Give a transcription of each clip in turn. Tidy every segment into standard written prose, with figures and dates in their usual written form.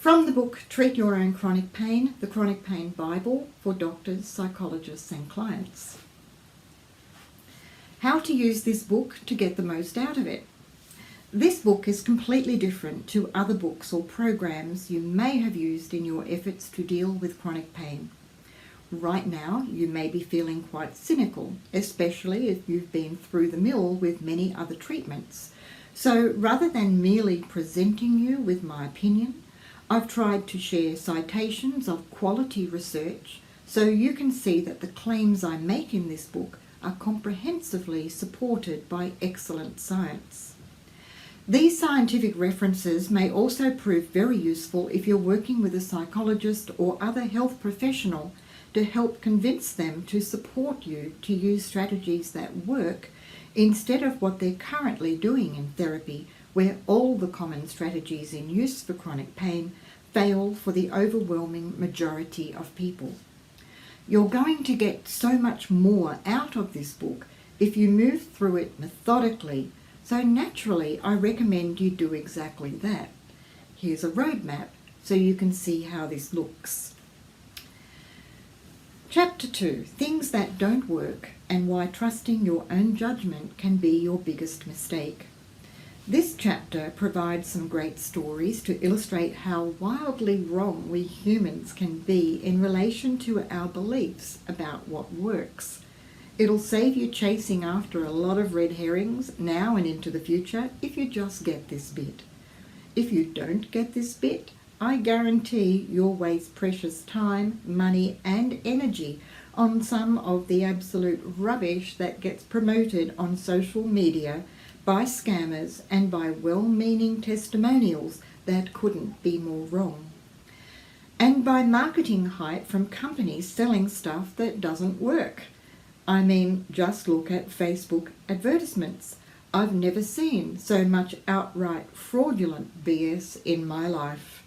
From the book Treat Your Own Chronic Pain, the Chronic Pain Bible for doctors, psychologists and clients. How to use this book to get the most out of it. This book is completely different to other books or programs you may have used in your efforts to deal with chronic pain. Right now, you may be feeling quite cynical, especially if you've been through the mill with many other treatments. So rather than merely presenting you with my opinion, I've tried to share citations of quality research so you can see that the claims I make in this book are comprehensively supported by excellent science. These scientific references may also prove very useful if you're working with a psychologist or other health professional to help convince them to support you to use strategies that work instead of what they're currently doing in therapy, where all the common strategies in use for chronic pain fail for the overwhelming majority of people. You're going to get so much more out of this book if you move through it methodically, so naturally I recommend you do exactly that. Here's a roadmap so you can see how this looks. Chapter 2, Things That Don't Work and Why Trusting Your Own Judgment Can Be Your Biggest Mistake. This chapter provides some great stories to illustrate how wildly wrong we humans can be in relation to our beliefs about what works. It'll save you chasing after a lot of red herrings now and into the future if you just get this bit. If you don't get this bit, I guarantee you'll waste precious time, money and energy on some of the absolute rubbish that gets promoted on social media by scammers and by well-meaning testimonials that couldn't be more wrong. And by marketing hype from companies selling stuff that doesn't work. I mean, just look at Facebook advertisements. I've never seen so much outright fraudulent BS in my life.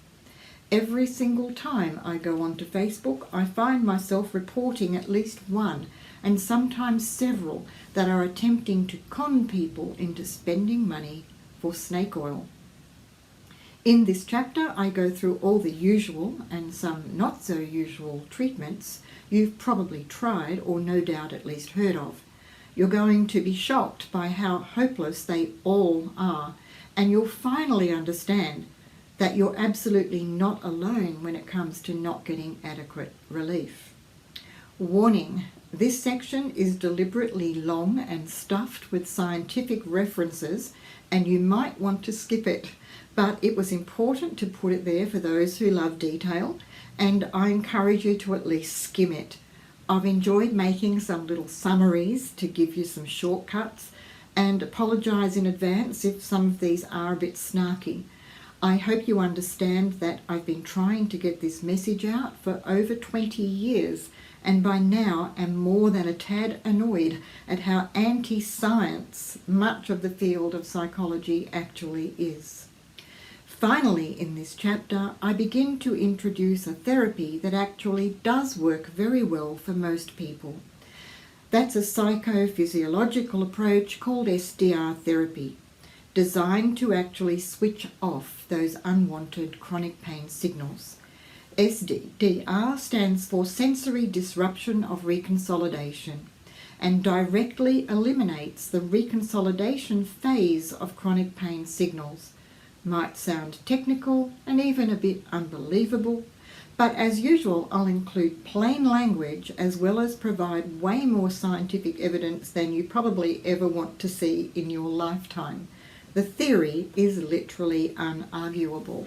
Every single time I go onto Facebook, I find myself reporting at least one, and sometimes several, that are attempting to con people into spending money for snake oil. In this chapter, I go through all the usual and some not so usual treatments you've probably tried or no doubt at least heard of. You're going to be shocked by how hopeless they all are, and you'll finally understand that you're absolutely not alone when it comes to not getting adequate relief. Warning, this section is deliberately long and stuffed with scientific references, and you might want to skip it, but it was important to put it there for those who love detail, and I encourage you to at least skim it. I've enjoyed making some little summaries to give you some shortcuts, and apologise in advance if some of these are a bit snarky. I hope you understand that I've been trying to get this message out for over 20 years and by now am more than a tad annoyed at how anti-science much of the field of psychology actually is. Finally, in this chapter, I begin to introduce a therapy that actually does work very well for most people. That's a psychophysiological approach called SDR therapy, designed to actually switch off those unwanted chronic pain signals. SDR stands for Sensory Disruption of Reconsolidation and directly eliminates the reconsolidation phase of chronic pain signals. Might sound technical and even a bit unbelievable, but as usual I'll include plain language as well as provide way more scientific evidence than you probably ever want to see in your lifetime. The theory is literally unarguable.